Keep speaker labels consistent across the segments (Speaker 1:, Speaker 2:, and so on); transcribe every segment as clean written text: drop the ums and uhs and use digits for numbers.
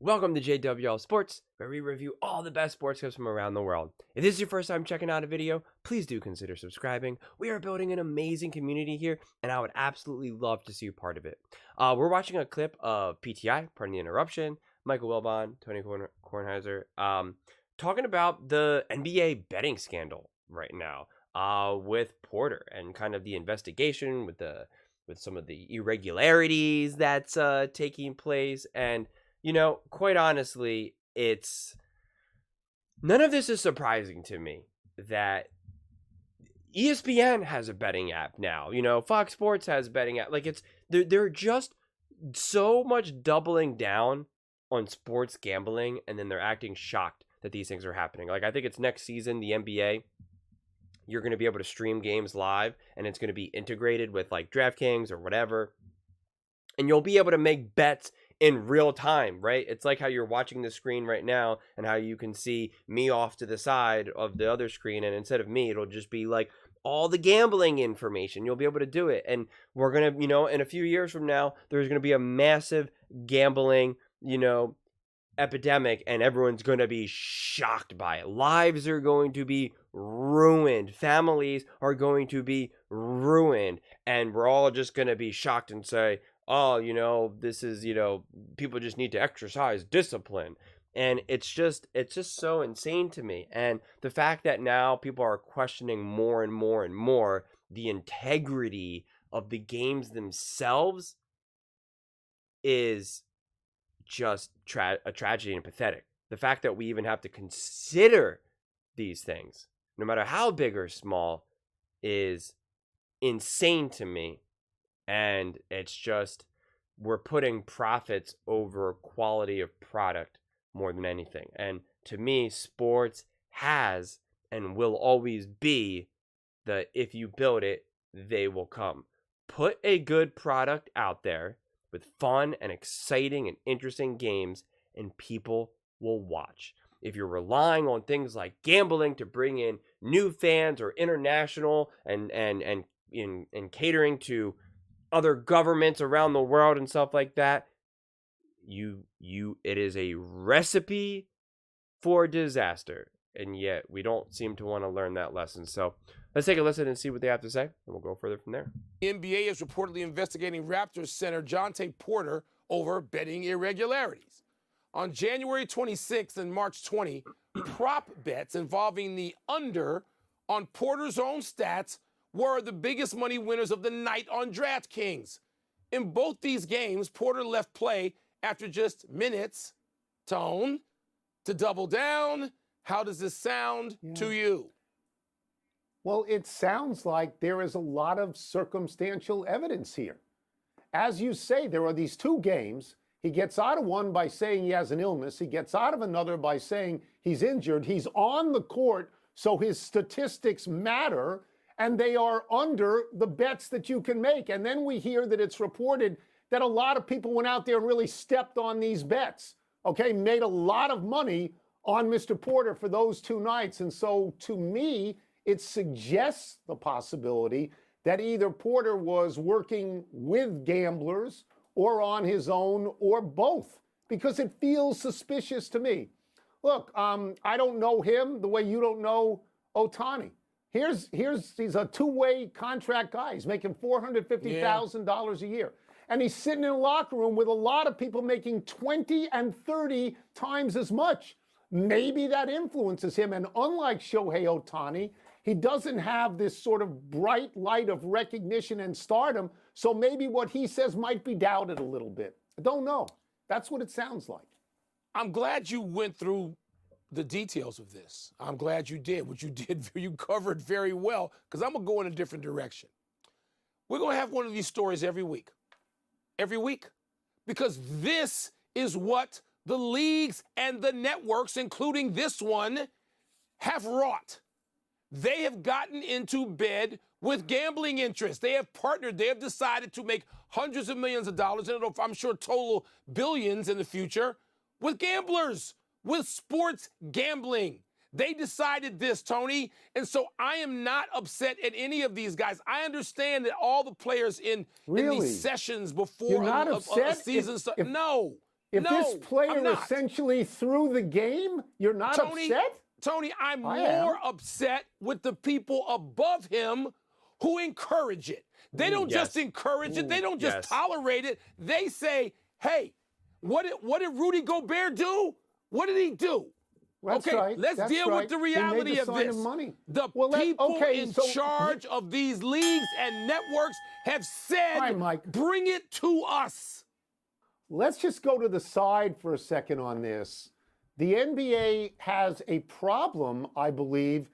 Speaker 1: Welcome to JWL Sports, where we review all the best sports clips from around the world. If this is your first time checking out a video, please do consider subscribing. We are building an amazing community here, and I would absolutely love to see you part of it. We're watching a clip of PTI, pardon the interruption, Michael Wilbon, Tony Kornheiser, talking about the NBA betting scandal right now with Porter and kind of the investigation with some of the irregularities that's taking place. And you know, quite honestly, none of this is surprising to me that ESPN has a betting app now. You know, Fox Sports has a betting app. Like they're just so much doubling down on sports gambling, and then they're acting shocked that these things are happening. Like I think it's next season, the NBA, you're going to be able to stream games live, and it's going to be integrated with like DraftKings or whatever, and you'll be able to make bets in real time, right? It's like how you're watching the screen right now and how you can see me off to the side of the other screen, and instead of me, it'll just be like all the gambling information. You'll be able to do it. And we're going to, you know, in a few years from now, there's going to be a massive gambling, you know, epidemic, and everyone's going to be shocked by it. Lives are going to be ruined. Families are going to be ruined. And we're all just going to be shocked and say, oh, you know, this is, you know, people just need to exercise discipline. And it's just so insane to me. And the fact that now people are questioning more and more and more the integrity of the games themselves is just a tragedy and pathetic. The fact that we even have to consider these things, no matter how big or small, is insane to me. And it's just, we're putting profits over quality of product more than anything. And to me, sports has and will always be the if you build it, they will come. Put a good product out there with fun and exciting and interesting games, and people will watch. If you're relying on things like gambling to bring in new fans or international and catering to other governments around the world and stuff like that, it is a recipe for disaster. And yet we don't seem to want to learn that lesson. So let's take a listen and see what they have to say, and we'll go further from there.
Speaker 2: The NBA is reportedly investigating Raptors center Jontae Porter over betting irregularities. On January 26th and March 20, prop bets involving the under on Porter's own stats were the biggest money winners of the night on DraftKings. In both these games, Porter left play after just minutes. Tone, to double down, how does this sound to you?
Speaker 3: Well, it sounds like there is a lot of circumstantial evidence here. As you say, there are these two games. He gets out of one by saying he has an illness. He gets out of another by saying he's injured. He's on the court, so his statistics matter, and they are under the bets that you can make. And then we hear that it's reported that a lot of people went out there and really stepped on these bets, okay, made a lot of money on Mr. Porter for those two nights. And so to me, it suggests the possibility that either Porter was working with gamblers or on his own or both, because it feels suspicious to me. Look, I don't know him the way you don't know Ohtani. He's a two-way contract guy. He's making $450,000 a year. And he's sitting in a locker room with a lot of people making 20 and 30 times as much. Maybe that influences him. And unlike Shohei Ohtani, he doesn't have this sort of bright light of recognition and stardom. So maybe what he says might be doubted a little bit. I don't know. That's what it sounds like.
Speaker 2: I'm glad you went through the details of this. I'm glad you did. What you did, you covered very well, because I'm going to go in a different direction. We're going to have one of these stories every week. Every week. Because this is what the leagues and the networks, including this one, have wrought. They have gotten into bed with gambling interests. They have partnered. They have decided to make hundreds of millions of dollars, and I'm sure total billions in the future, with gamblers, with sports gambling. They decided this, Tony, and so I am not upset at any of these guys. I understand that all the players in these sessions before
Speaker 3: You're not
Speaker 2: a
Speaker 3: upset
Speaker 2: season. No.
Speaker 3: If
Speaker 2: No,
Speaker 3: this
Speaker 2: I'm
Speaker 3: player
Speaker 2: not.
Speaker 3: essentially threw the game, you're not upset?
Speaker 2: Tony, I'm
Speaker 3: I am.
Speaker 2: more upset with the people above him who encourage it. They don't just
Speaker 1: Yes.
Speaker 2: encourage it. They don't just
Speaker 1: Yes.
Speaker 2: tolerate it. They say, hey, what did Rudy Gobert do? What did he do?
Speaker 3: That's
Speaker 2: okay,
Speaker 3: right.
Speaker 2: let's
Speaker 3: That's
Speaker 2: deal
Speaker 3: right.
Speaker 2: with the
Speaker 3: He made
Speaker 2: reality
Speaker 3: the
Speaker 2: of
Speaker 3: sign
Speaker 2: this.
Speaker 3: of money.
Speaker 2: The
Speaker 3: Well,
Speaker 2: people
Speaker 3: okay,
Speaker 2: in
Speaker 3: so-
Speaker 2: charge of these leagues and networks have said,
Speaker 3: Hi, Mike.
Speaker 2: bring it to us.
Speaker 3: Let's just go to the side for a second on this. The NBA has a problem, I believe,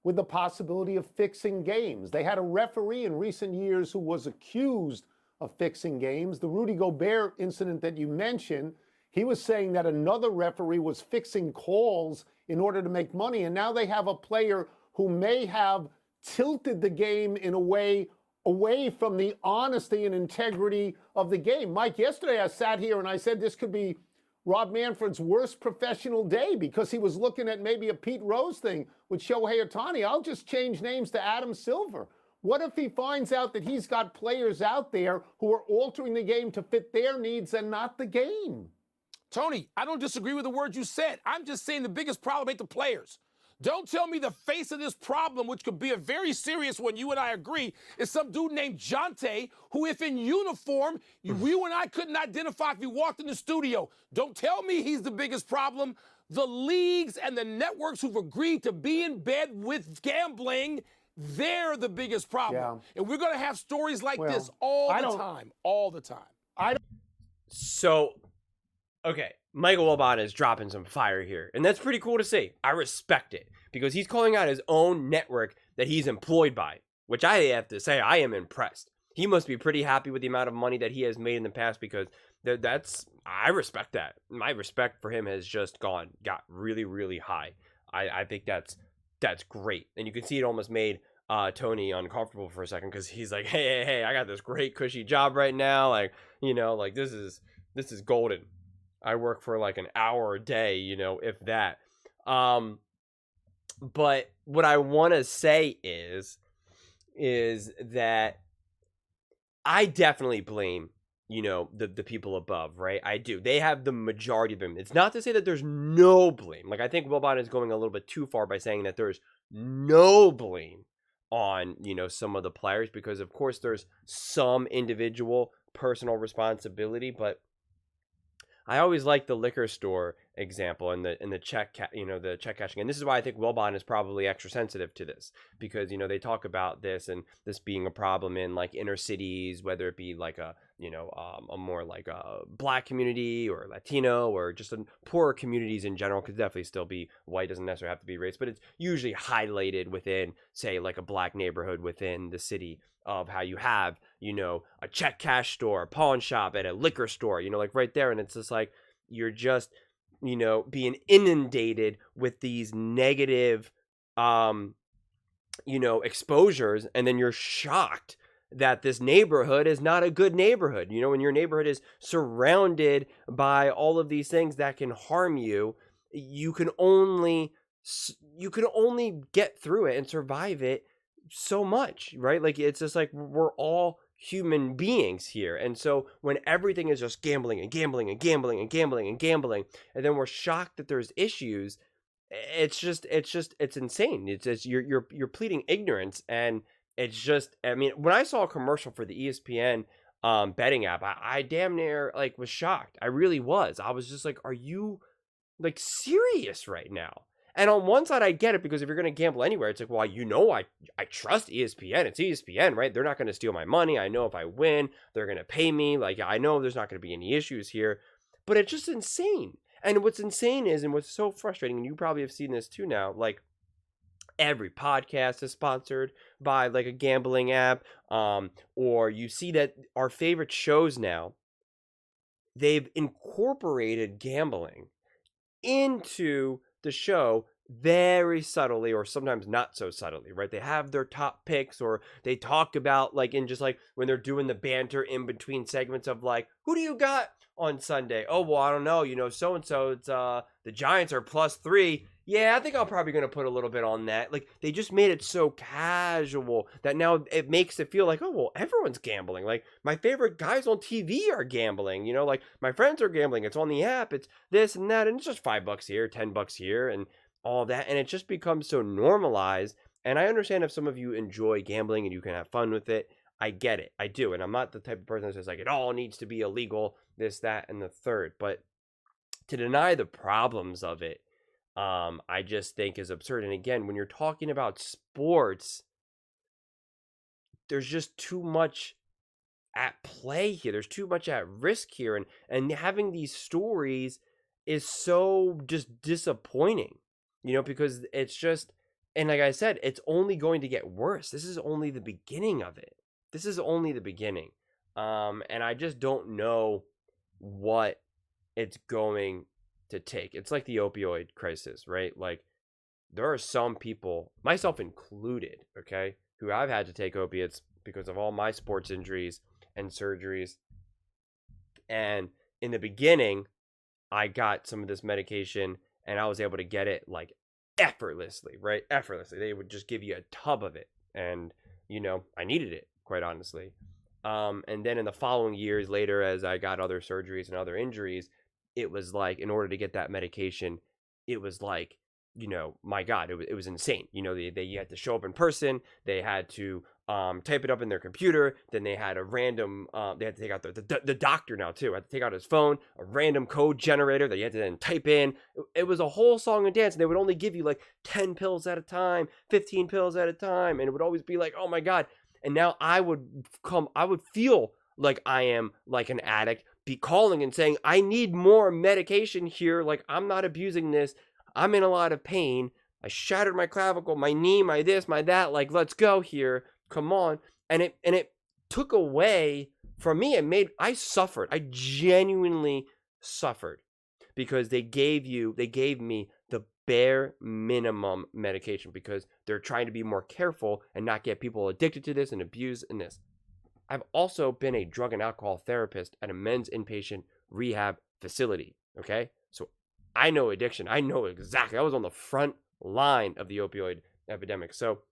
Speaker 3: with the possibility of fixing games. They had a referee in recent years who was accused of fixing games. The Rudy Gobert incident that you mentioned, he was saying that another referee was fixing calls in order to make money. And now they have a player who may have tilted the game in a way away from the honesty and integrity of the game. Mike, yesterday I sat here and I said this could be Rob Manfred's worst professional day because he was looking at maybe a Pete Rose thing with Shohei Ohtani. I'll just change names to Adam Silver. What if he finds out that he's got players out there who are altering the game to fit their needs and not the game?
Speaker 2: Tony, I don't disagree with the words you said. I'm just saying the biggest problem ain't the players. Don't tell me the face of this problem, which could be a very serious one, you and I agree, is some dude named Jontay, who if in uniform, you and I couldn't identify if he walked in the studio. Don't tell me he's the biggest problem. The leagues and the networks who've agreed to be in bed with gambling, they're the biggest problem.
Speaker 3: Yeah.
Speaker 2: And we're going to have stories like
Speaker 3: Well,
Speaker 2: this all the time.
Speaker 1: So, okay, Michael Wilbon is dropping some fire here, and that's pretty cool to see. I respect it because he's calling out his own network that he's employed by, which I have to say I am impressed. He must be pretty happy with the amount of money that he has made in the past because I respect that. My respect for him has just got really, really high. I think that's great, and you can see it almost made Tony uncomfortable for a second because he's like, hey, I got this great cushy job right now, like this is golden. I work for like an hour a day, if that. But what I want to say is that I definitely blame, the people above, right? I do. They have the majority of them. It's not to say that there's no blame. Like, I think Wilbon is going a little bit too far by saying that there's no blame on, some of the players, because of course there's some individual personal responsibility, but I always like the liquor store example and the check, the check cashing. And this is why I think Wilbon is probably extra sensitive to this because, they talk about this and this being a problem in like inner cities, whether it be like a more like a black community or Latino or just in poorer communities in general. Could definitely still be white, doesn't necessarily have to be race, but it's usually highlighted within, say, like a black neighborhood within the city of how you have, a check cash store, a pawn shop, and a liquor store, like right there. And it's just like, you're just, being inundated with these negative, exposures. And then you're shocked that this neighborhood is not a good neighborhood. When your neighborhood is surrounded by all of these things that can harm you, you can only get through it and survive it so much, right? Like, it's just like we're all human beings here. And so when everything is just gambling and gambling and gambling and gambling and gambling, and then we're shocked that there's issues, it's insane. It's you're pleading ignorance. And it's just, I mean, when I saw a commercial for the ESPN betting app, I damn near like was shocked. I really was. I was just like, are you like serious right now? And on one side, I get it, because if you're going to gamble anywhere, it's like, well, I trust ESPN. It's ESPN, right? They're not going to steal my money. I know if I win, they're going to pay me. Like, I know there's not going to be any issues here. But it's just insane. And what's insane is, and what's so frustrating, and you probably have seen this too now, like, every podcast is sponsored by, like, a gambling app. Or you see that our favorite shows now, they've incorporated gambling into the show very subtly, or sometimes not so subtly, right? They have their top picks, or they talk about, like, in just like when they're doing the banter in between segments of like, who do you got on Sunday? Oh, well, I don't know, so and so, it's the Giants are +3. Yeah, I think I'm probably going to put a little bit on that. Like, they just made it so casual that now it makes it feel like, oh, well, everyone's gambling. Like, my favorite guys on TV are gambling, like my friends are gambling. It's on the app. It's this and that. And it's just $5 here, $10 here, and all that. And it just becomes so normalized. And I understand if some of you enjoy gambling and you can have fun with it. I get it. I do. And I'm not the type of person that says, like, it all needs to be illegal, this, that, and the third. But to deny the problems of it, I just think is absurd. And again, when you're talking about sports, there's just too much at play here. There's too much at risk here. And having these stories is so just disappointing, because it's just, and like I said, it's only going to get worse. This is only the beginning of it. This is only the beginning. And I just don't know what it's going to take. It's like the opioid crisis, right? Like, there are some people, myself included, okay, who I've had to take opiates because of all my sports injuries and surgeries. And in the beginning, I got some of this medication and I was able to get it like effortlessly, right? Effortlessly. They would just give you a tub of it. And, I needed it, quite honestly. And then in the following years later, as I got other surgeries and other injuries, it was like, in order to get that medication, it was like, my God, it was insane. You had to show up in person. They had to type it up in their computer. Then they had a random, they had to take out the doctor now too. Had to take out his phone, a random code generator that you had to then type in. It was a whole song and dance. And they would only give you like 10 pills at a time, 15 pills at a time. And it would always be like, oh my God. And now I would feel like I am like an addict, be calling and saying, I need more medication here. Like, I'm not abusing this. I'm in a lot of pain. I shattered my clavicle, my knee, my this, my that. Like, let's go here. Come on. And it took away from me. I suffered. I genuinely suffered because they gave me the bare minimum medication because they're trying to be more careful and not get people addicted to this and abuse in this. I've also been a drug and alcohol therapist at a men's inpatient rehab facility, okay? So I know addiction. I know exactly. I was on the front line of the opioid epidemic. So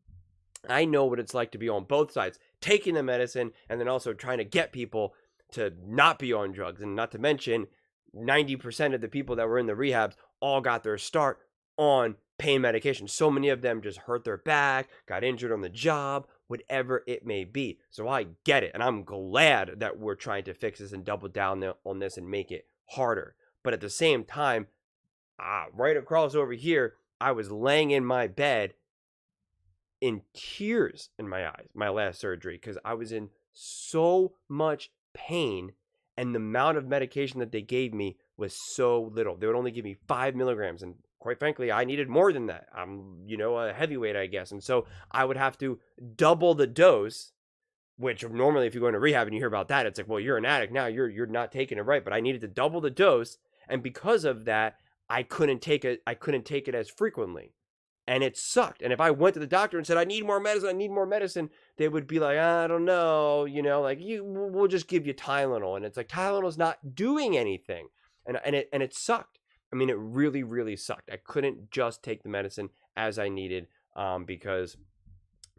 Speaker 1: I know what it's like to be on both sides, taking the medicine and then also trying to get people to not be on drugs. And not to mention, 90% of the people that were in the rehabs all got their start on pain medication. So many of them just hurt their back, got injured on the job, whatever it may be. So I get it. And I'm glad that we're trying to fix this and double down on this and make it harder. But at the same time, right across over here, I was laying in my bed in tears in my eyes, my last surgery, because I was in so much pain and the amount of medication that they gave me was so little. They would only give me 5 milligrams. And quite frankly, I needed more than that. I'm, a heavyweight, I guess. And so I would have to double the dose, which normally if you go into rehab and you hear about that, it's like, well, you're an addict now. You're not taking it right. But I needed to double the dose. And because of that, I couldn't take it as frequently. And it sucked. And if I went to the doctor and said, I need more medicine, they would be like, I don't know, we'll just give you Tylenol. And it's like, Tylenol's not doing anything. And it sucked. I mean, it really, really sucked. I couldn't just take the medicine as I needed because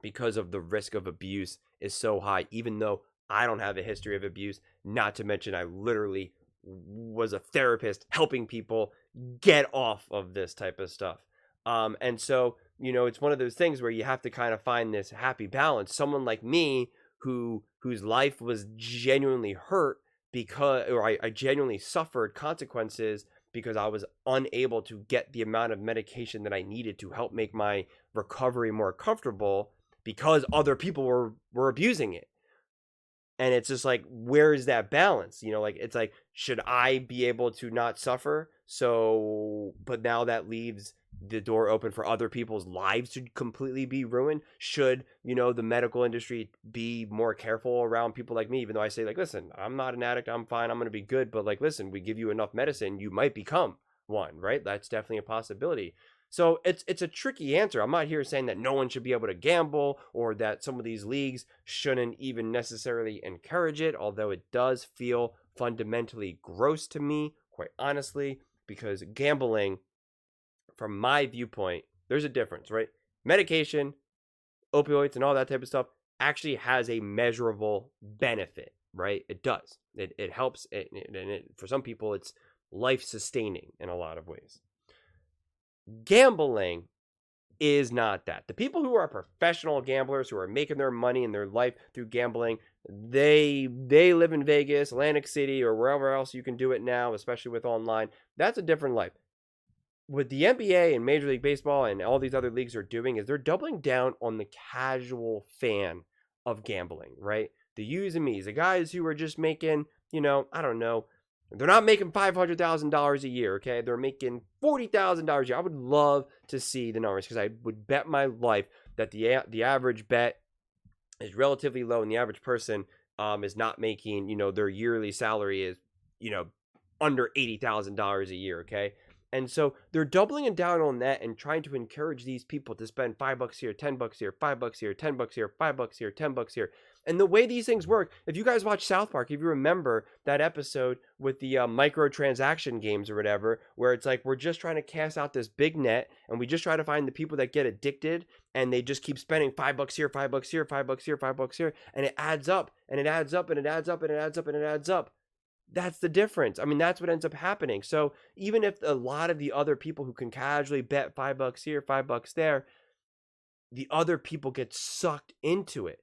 Speaker 1: of the risk of abuse is so high, even though I don't have a history of abuse, not to mention I literally was a therapist helping people get off of this type of stuff. And so, it's one of those things where you have to kind of find this happy balance. Someone like me whose life was genuinely hurt I genuinely suffered consequences because I was unable to get the amount of medication that I needed to help make my recovery more comfortable because other people were abusing it. And it's just like, where is that balance? It's like, should I be able to not suffer? But now that leaves the door open for other people's lives to completely be ruined. Should, the medical industry be more careful around people like me, even though I say, like, listen, I'm not an addict, I'm fine, I'm going to be good. But like, listen, we give you enough medicine, you might become one, right? That's definitely a possibility. So it's a tricky answer. I'm not here saying that no one should be able to gamble or that some of these leagues shouldn't even necessarily encourage it, although it does feel fundamentally gross to me, quite honestly, because gambling, from my viewpoint, there's a difference, right? Medication, opioids, and all that type of stuff actually has a measurable benefit, right? It does. It helps, and for some people, it's life-sustaining in a lot of ways. Gambling is not that. The people who are professional gamblers who are making their money in their life through gambling, they live in Vegas, Atlantic City, or wherever else you can do it now, especially with online. That's a different life. What the NBA and Major League Baseball and all these other leagues are doing is they're doubling down on the casual fan of gambling, right? The yous and me's, the guys who are just making, I don't know, they're not making $500,000 a year, okay? They're making $40,000 a year. I would love to see the numbers because I would bet my life that the average bet is relatively low and the average person is not making, their yearly salary is, under $80,000 a year, okay? And so they're doubling down on that and trying to encourage these people to spend $5 here, $10 here, $5 here, $10 here, $5 here, $10 here. And the way these things work, if you guys watch South Park, if you remember that episode with the microtransaction games or whatever, where it's like we're just trying to cast out this big net and we just try to find the people that get addicted and they just keep spending $5 here, $5 here, $5 here, $5 here, and it adds up and it adds up and it adds up and it adds up and it adds up. That's the difference. I mean, that's what ends up happening. So even if a lot of the other people who can casually bet $5 here, $5 there, the other people get sucked into it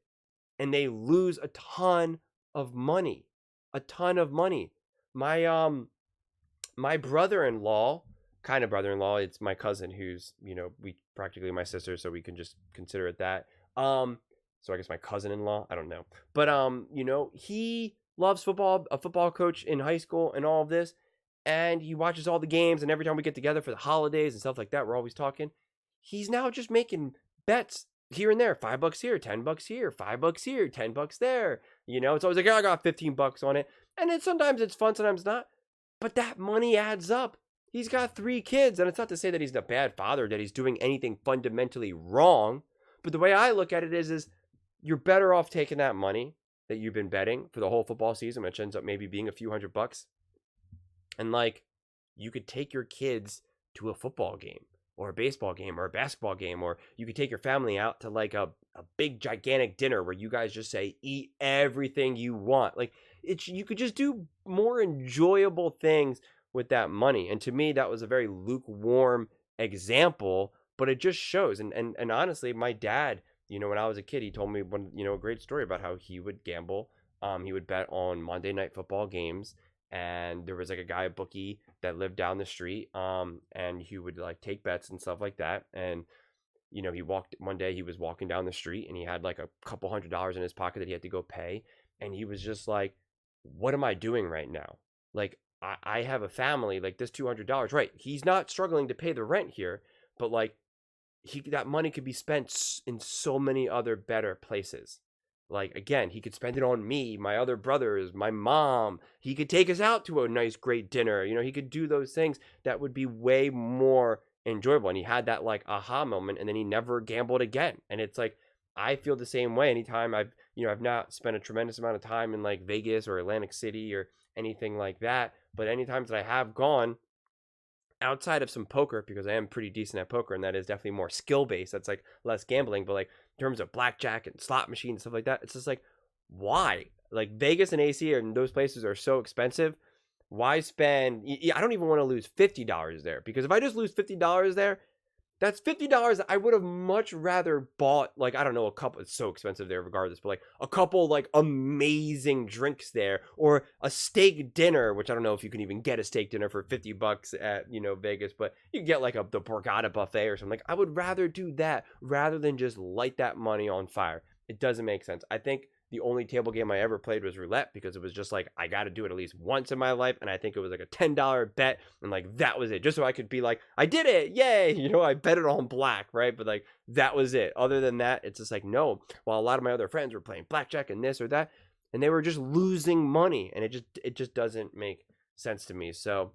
Speaker 1: and they lose a ton of money. My brother-in-law, kind of brother-in-law, it's my cousin who's, we practically my sister, so we can just consider it that. So I guess my cousin-in-law, I don't know. But he loves football, a football coach in high school and all of this, and he watches all the games, and every time we get together for the holidays and stuff like that, we're always talking. He's now just making bets here and there, $5 here, $10 here, $5 here, $10 there. It's always like, I got $15 on it. And then sometimes it's fun, sometimes not. But that money adds up. He's got 3 kids, and it's not to say that he's a bad father, that he's doing anything fundamentally wrong. But the way I look at it is you're better off taking that money that you've been betting for the whole football season, which ends up maybe being a few $100, and you could take your kids to a football game or a baseball game or a basketball game, or you could take your family out to a big gigantic dinner where you guys just say eat everything you want. You could just do more enjoyable things with that money. And to me, that was a very lukewarm example, but it just shows. And honestly, my dad, when I was a kid, he told me a great story about how he would gamble. He would bet on Monday Night Football games, and there was a guy, a bookie, that lived down the street, and he would take bets and stuff like that. And one day he was walking down the street and he had a couple $100 in his pocket that he had to go pay, and he was just like, what am I doing right now? I have a family, this $200, right? He's not struggling to pay the rent here, but that money could be spent in so many other better places. Again, he could spend it on me, my other brothers, my mom. He could take us out to a nice, great dinner. He could do those things that would be way more enjoyable. And he had that aha moment, and then he never gambled again. And it's I feel the same way. Anytime I've not spent a tremendous amount of time in Vegas or Atlantic City or anything like that, but any times that I have gone, outside of some poker, because I am pretty decent at poker, and that is definitely more skill-based, that's less gambling, but in terms of blackjack and slot machines and stuff like that, it's just why? Vegas and AC and those places are so expensive. Why spend? I don't even want to lose $50 there, because if I just lose $50 there, that's $50 I would have much rather bought, I don't know, a couple, it's so expensive there regardless, but a couple amazing drinks there, or a steak dinner, which I don't know if you can even get a steak dinner for $50 at, Vegas, but you can get the Borgata buffet or something. I would rather do that rather than just light that money on fire. It doesn't make sense. I think the only table game I ever played was roulette, because it was just I got to do it at least once in my life. And I think it was a $10 bet. And that was it. Just so I could be I did it. Yay. I bet it on black. Right. But that was it. Other than that, it's just no. While a lot of my other friends were playing blackjack and this or that, and they were just losing money. And it just doesn't make sense to me. So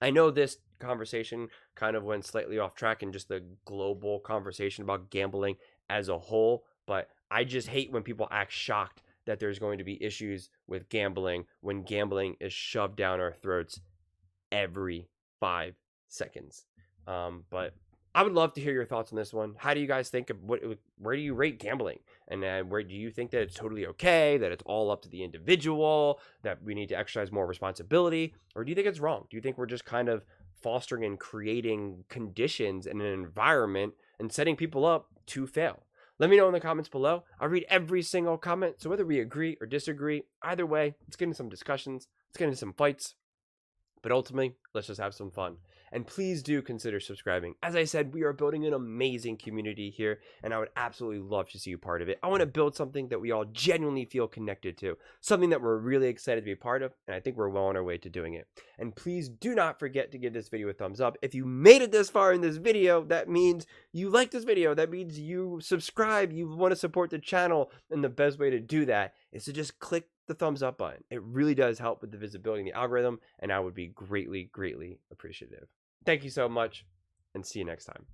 Speaker 1: I know this conversation kind of went slightly off track in just the global conversation about gambling as a whole, but I just hate when people act shocked that there's going to be issues with gambling when gambling is shoved down our throats every 5 seconds. But I would love to hear your thoughts on this one. How do you guys think of where do you rate gambling? And where do you think that it's totally okay, that it's all up to the individual, that we need to exercise more responsibility? Or do you think it's wrong? Do you think we're just kind of fostering and creating conditions and an environment and setting people up to fail? Let me know in the comments below. I read every single comment. So whether we agree or disagree, either way, let's get into some discussions. Let's get into some fights. But ultimately, let's just have some fun. And please do consider subscribing. As I said, we are building an amazing community here, and I would absolutely love to see you part of it. I want to build something that we all genuinely feel connected to, something that we're really excited to be a part of, and I think we're well on our way to doing it. And please do not forget to give this video a thumbs up. If you made it this far in this video, that means you like this video. That means you subscribe, you want to support the channel, and the best way to do that is to just click the thumbs up button. It really does help with the visibility and the algorithm, and I would be greatly, greatly appreciative. Thank you so much, and see you next time.